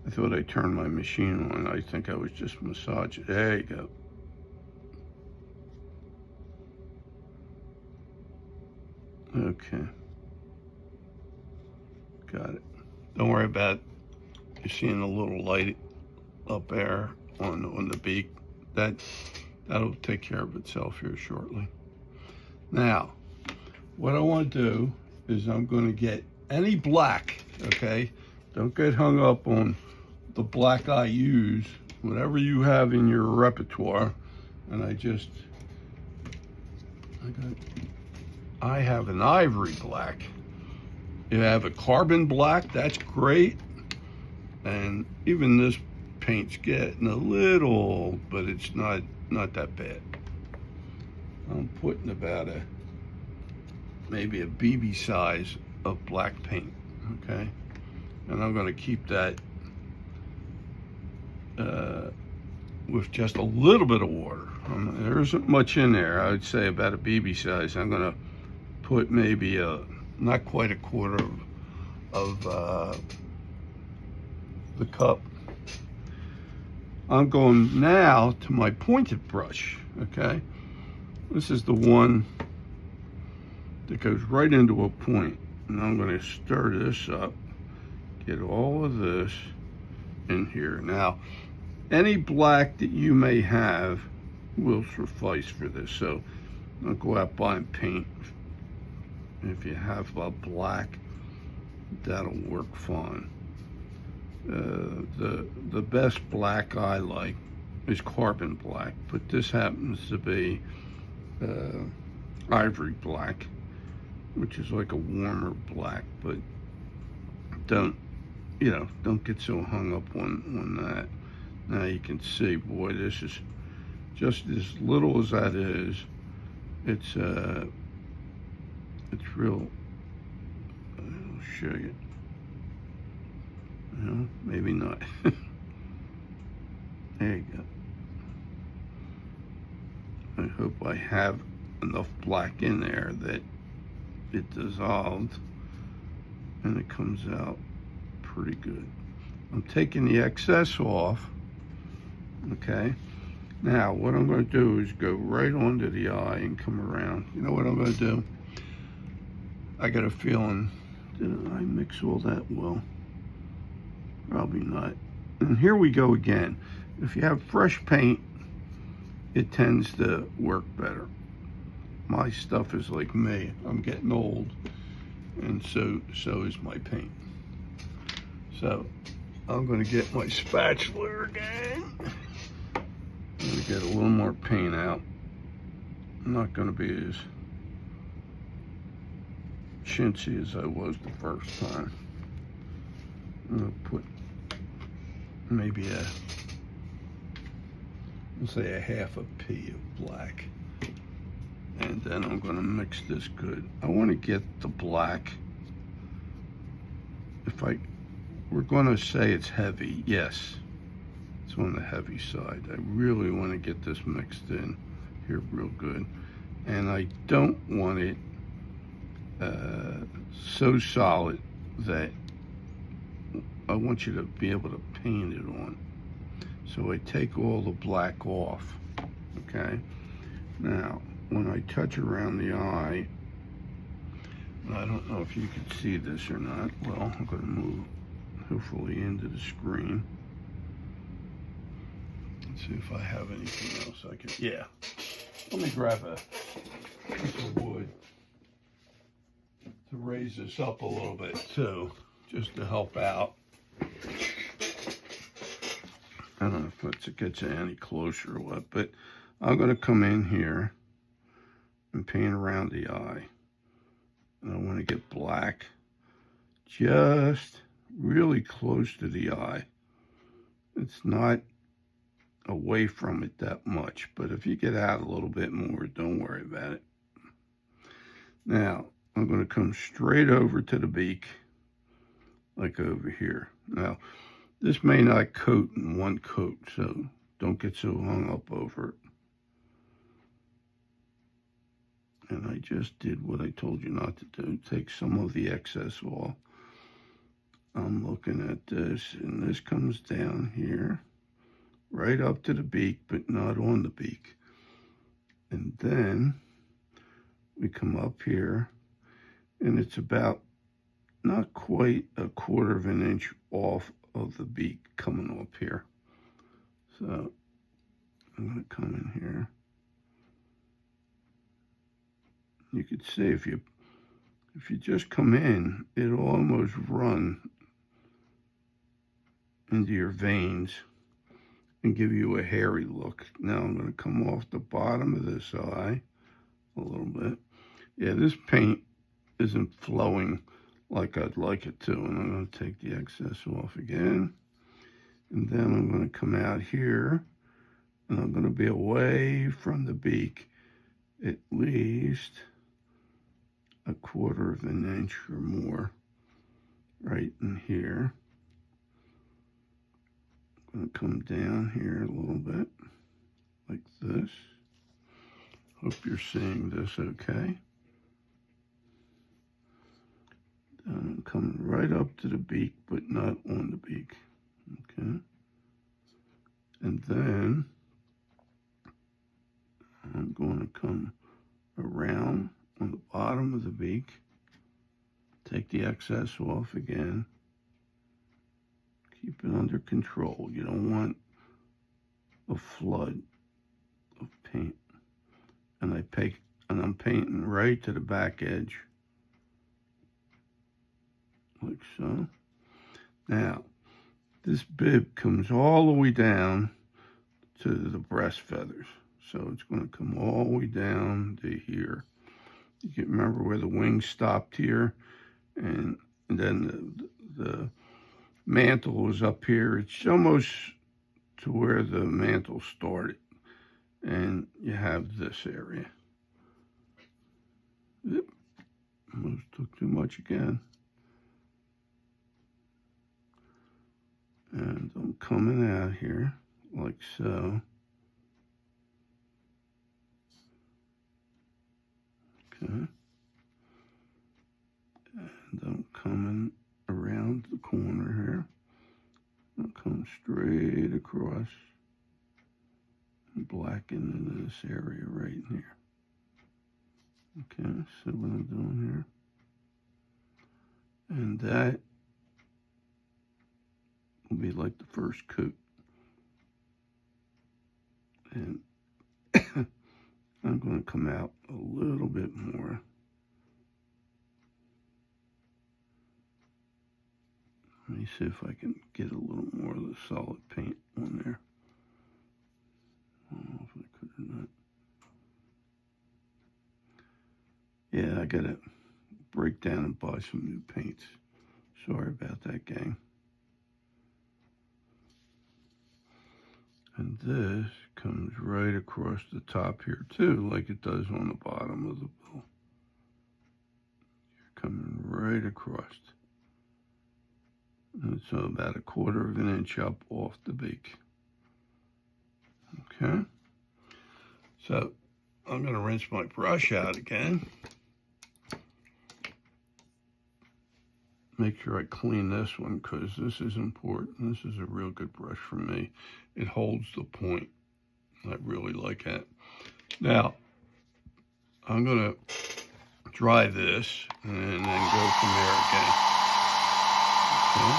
I thought I turned my machine on. I think I was just massaging. There you go. Okay. Got it. Don't worry about it. You're seeing a little light up there on the beak. That'll take care of itself here shortly. Now, what I want to do is I'm going to get any black, okay? Don't get hung up on the black I use, whatever you have in your repertoire. And I have an ivory black. You have a carbon black, that's great. And even this paint's getting a little old, but it's not that bad. I'm putting about maybe a BB size of black paint, okay? And I'm gonna keep that with just a little bit of water. There isn't much in there. I would say about a BB size. I'm gonna put maybe not quite a quarter of the cup. I'm going now to my pointed brush, okay? This is the one that goes right into a point. And I'm gonna stir this up, get all of this in here. Now, any black that you may have will suffice for this. So don't go out buying paint. If you have a black, that'll work fine. The best black I like is carbon black, but this happens to be ivory black, which is like a warmer black. But don't get so hung up on that. Now you can see, boy, this is just as little as that is. It's real. I'll show you. No, maybe not. There you go. I hope I have enough black in there that it dissolved and it comes out pretty good. I'm taking the excess off, okay? Now, what I'm going to do is go right onto the eye and come around. You know what I'm going to do? I got a feeling, did I mix all that well? Probably not. And here we go again. If you have fresh paint, it tends to work better. My stuff is like me. I'm getting old, and so is my paint. So I'm going to get my spatula again. I'm going to get a little more paint out. I'm not going to be as chintzy as I was the first time. I'm going to put maybe let's say a half a pea of black. And then I'm going to mix this good. I want to get the black, we're going to say it's heavy. Yes, it's on the heavy side. I really want to get this mixed in here real good. And I don't want it so solid that I want you to be able to paint it on. So I take all the black off, okay? Now, when I touch around the eye, I don't know if you can see this or not. Well, I'm going to move hopefully into the screen. Let's see if I have anything else I can, yeah. Let me grab a piece of wood to raise this up a little bit too, just to help out. I don't know if it gets any closer or what, but I'm going to come in here and paint around the eye. And I want to get black just really close to the eye. It's not away from it that much, but if you get out a little bit more, don't worry about it. Now, I'm going to come straight over to the beak, like over here. Now, this may not coat in one coat, so don't get so hung up over it. And I just did what I told you not to do. Take some of the excess off. I'm looking at this, and this comes down here, right up to the beak, but not on the beak. And then we come up here, and it's about not quite a quarter of an inch off of the beak coming up here. So I'm going to come in here. You could see if you if you just come in, it'll almost run into your veins and give you a hairy look. Now I'm going to come off the bottom of this eye a little bit. Yeah, this paint isn't flowing like I'd like it to, and I'm going to take the excess off again. And then I'm going to come out here, and I'm going to be away from the beak at least a 1/4 of an inch or more right in here. I'm going to come down here a little bit like this. Hope you're seeing this okay. Then I'm coming right up to the beak, but not on the beak. Okay. And then I'm going to come around on the bottom of the beak, take the excess off again, keep it under control. You don't want a flood of paint. And I'm painting right to the back edge, like so. Now, this bib comes all the way down to the breast feathers. So it's going to come all the way down to here. You can remember where the wings stopped here, and then the mantle was up here. It's almost to where the mantle started. And you have this area. Yep, almost took too much again. And I'm coming out here like so. Okay. And I'm coming around the corner here. I'll come straight across and blacken into this area right in here. Okay, so what I'm doing here. And that will be like the first coat. And I'm going to come out a little bit more. Let me see if I can get a little more of the solid paint on there. I don't know if I could or not. Yeah, I gotta break down and buy some new paints. Sorry about that, gang. And this comes right across the top here too, like it does on the bottom of the bill. You're coming right across. And it's about a 1/4 of an inch up off the beak. Okay. So I'm going to rinse my brush out again. Make sure I clean this one because this is important. This is a real good brush for me. It holds the point. I really like that. Now, I'm going to dry this and then go from there again. Okay.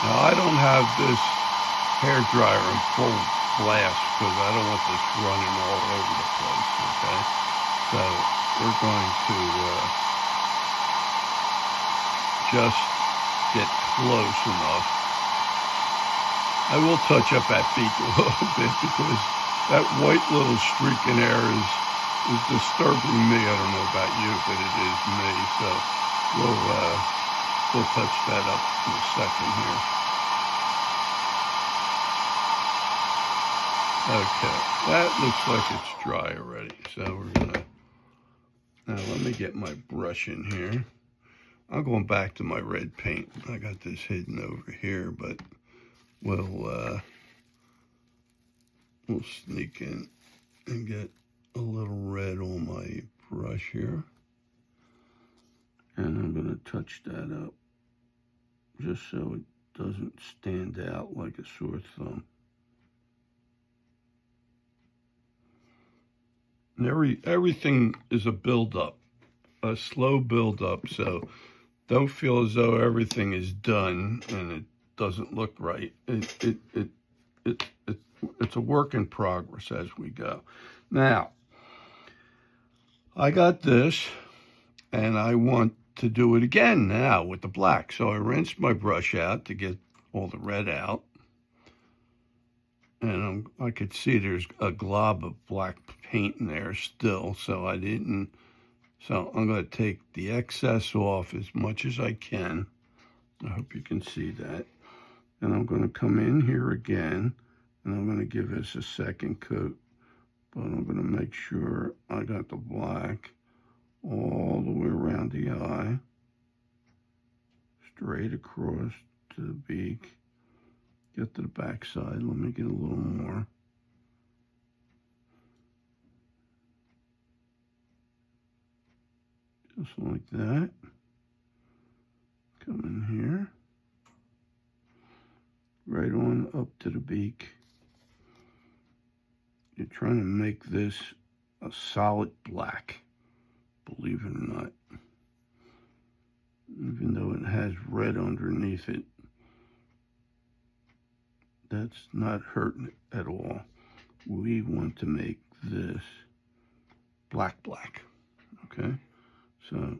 Now, I don't have this hair dryer in full blast because I don't want this running all over the place, okay? So we're going to just get close enough. I will touch up that beak a little bit because that white little streak in there is disturbing me. I don't know about you, but it is me. So we'll touch that up in a second here. Okay, that looks like it's dry already. So we're gonna, now let me get my brush in here. I'm going back to my red paint. I got this hidden over here, but we'll sneak in and get a little red on my brush here. And I'm gonna touch that up just so it doesn't stand out like a sore thumb. And everything is a build-up, a slow build-up, so don't feel as though everything is done and it doesn't look right. It's a work in progress as we go. Now, I got this, and I want to do it again now with the black. So I rinsed my brush out to get all the red out. And I could see there's a glob of black paint in there still, so I'm going to take the excess off as much as I can. I hope you can see that. And I'm going to come in here again, and I'm going to give this a second coat. But I'm going to make sure I got the black all the way around the eye, straight across to the beak. Get to the back side. Let me get a little more. Just like that. Come in here. Right on up to the beak. You're trying to make this a solid black, believe it or not. Even though it has red underneath it, that's not hurting it at all. We want to make this black, okay? So,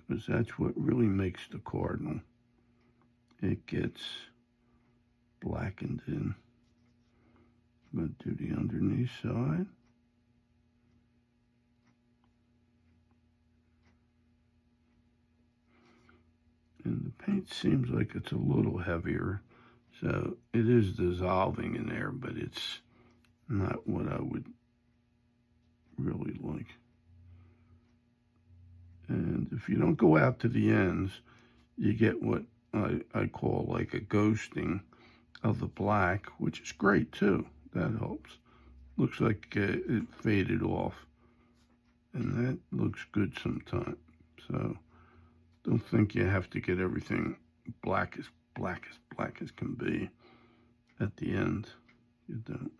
because that's what really makes the Cardinal. It gets blackened in. I'm going to do the underneath side. And the paint seems like it's a little heavier, so it is dissolving in there, but it's not what I would really like. And if you don't go out to the ends, you get what I call like a ghosting of the black, which is great too. That helps. Looks like it faded off, and that looks good sometimes. So don't think you have to get everything black as can be at the end. You don't.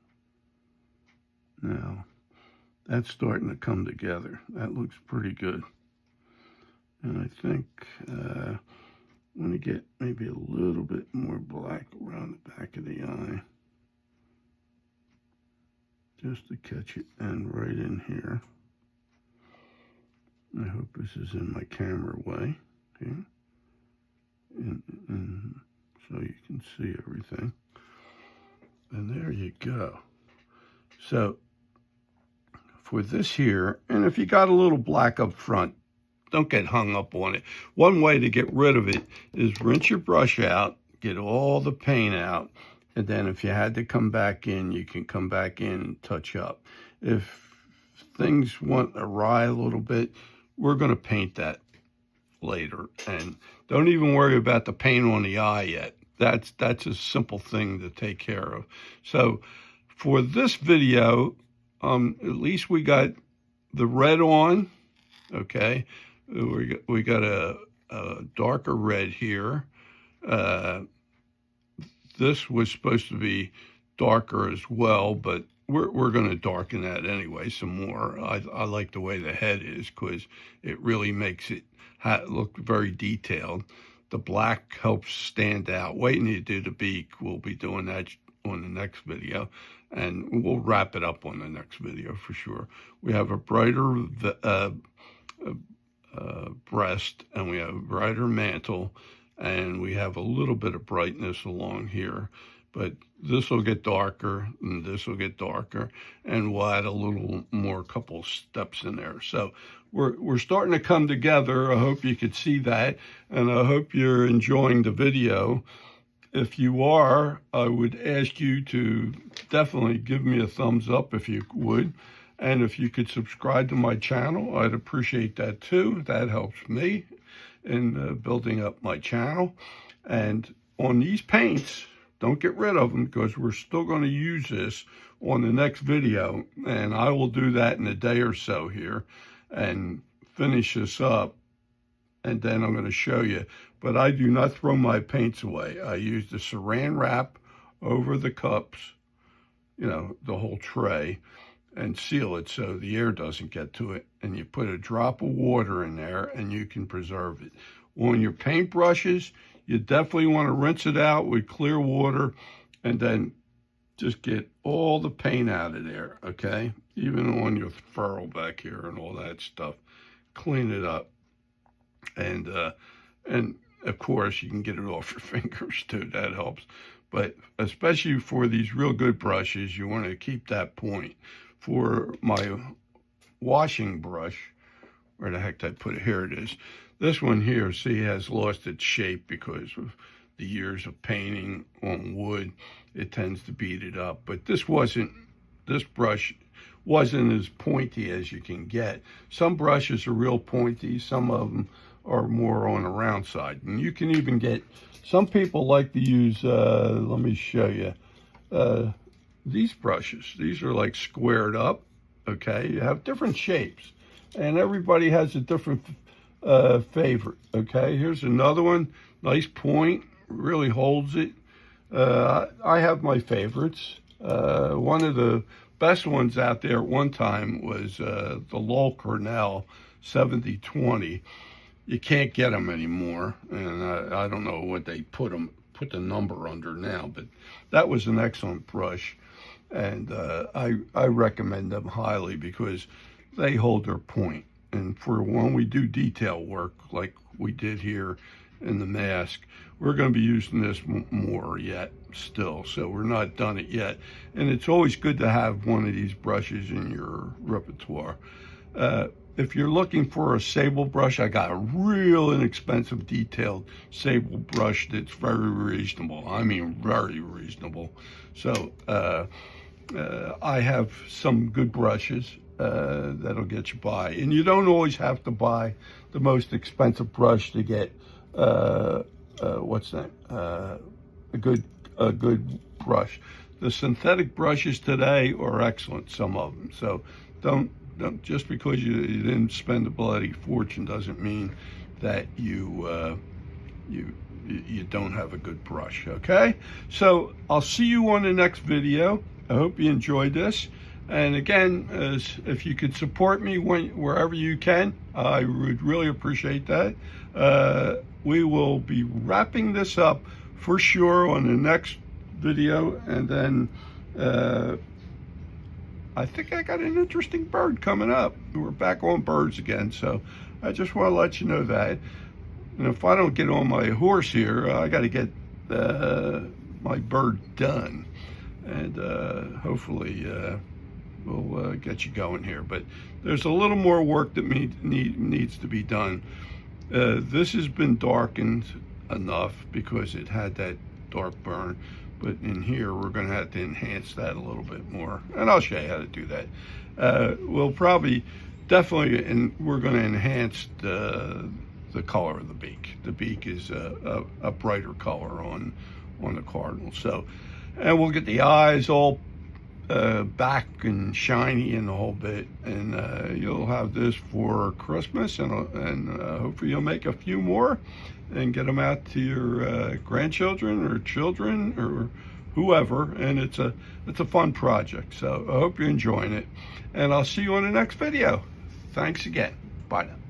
Now, that's starting to come together. That looks pretty good. And I think I'm going to get maybe a little bit more black around the back of the eye, just to catch it, and right in here. I hope this is in my camera way. Okay. And so you can see everything. And there you go. So for this here, and if you got a little black up front, don't get hung up on it. One way to get rid of it is rinse your brush out, get all the paint out, and then if you had to come back in, you can come back in and touch up. If things want awry a little bit, we're going to paint that later. And don't even worry about the paint on the eye yet. That's a simple thing to take care of. So for this video, at least we got the red on, okay? We got a darker red here. This was supposed to be darker as well, but we're going to darken that anyway some more. I like the way the head is because it really makes it look very detailed. The black helps stand out. Wait until you do the beak. We'll be doing that on the next video, and we'll wrap it up on the next video for sure. We have a brighter breast, and we have a brighter mantle, and we have a little bit of brightness along here, but this will get darker and this will get darker, and we'll add a little more, couple steps in there. So we're starting to come together. I hope you could see that, and I hope you're enjoying the video. If you are, I would ask you to definitely give me a thumbs up if you would. And if you could subscribe to my channel, I'd appreciate that too. That helps me in building up my channel. And on these paints, don't get rid of them because we're still going to use this on the next video. And I will do that in a day or so here and finish this up. And then I'm going to show you. But I do not throw my paints away. I use the saran wrap over the cups, you know, the whole tray, and seal it so the air doesn't get to it. And you put a drop of water in there and you can preserve it. On your paintbrushes, you definitely want to rinse it out with clear water and then just get all the paint out of there, okay? Even on your furrow back here and all that stuff. Clean it up. And of course, you can get it off your fingers too. That helps. But especially for these real good brushes, you want to keep that point. For my washing brush, where the heck did I put it? Here it is. This one here, see, has lost its shape because of the years of painting on wood. It tends to beat it up. But this brush wasn't as pointy as you can get. Some brushes are real pointy. Some of them are more on the round side. And you can even get, some people like to use, let me show you, these brushes. These are like squared up, okay? You have different shapes. And everybody has a different favorite, okay? Here's another one, nice point, really holds it. I have my favorites. One of the best ones out there at one time was the Cardinal 7020. You can't get them anymore, and I don't know what they put the number under now, but that was an excellent brush, and I recommend them highly because they hold their point. And for when we do detail work like we did here in the mask, we're going to be using this more yet still, so we're not done it yet. And it's always good to have one of these brushes in your repertoire. If you're looking for a sable brush, I got a real inexpensive detailed sable brush that's very reasonable. I mean, very reasonable. So I have some good brushes that'll get you by. And you don't always have to buy the most expensive brush to get what's that? A good brush. The synthetic brushes today are excellent, some of them. So don't just because you didn't spend a bloody fortune doesn't mean that you don't have a good brush, okay? So I'll see you on the next video. I hope you enjoyed this. And again, if you could support me wherever you can, I would really appreciate that. We will be wrapping this up for sure on the next video, and then I think I got an interesting bird coming up. We're back on birds again, so I just want to let you know that. And if I don't get on my horse here, I got to get my bird done, and hopefully we'll get you going here. But there's a little more work that needs to be done. This has been darkened enough because it had that dark burn. But in here, we're going to have to enhance that a little bit more. And I'll show you how to do that. We'll probably, definitely, and we're going to enhance the color of the beak. The beak is a brighter color on the Cardinal. So, and we'll get the eyes all back and shiny and the whole bit. And you'll have this for Christmas, and hopefully you'll make a few more and get them out to your grandchildren or children or whoever. And it's a fun project. So I hope you're enjoying it. And I'll see you on the next video. Thanks again. Bye now.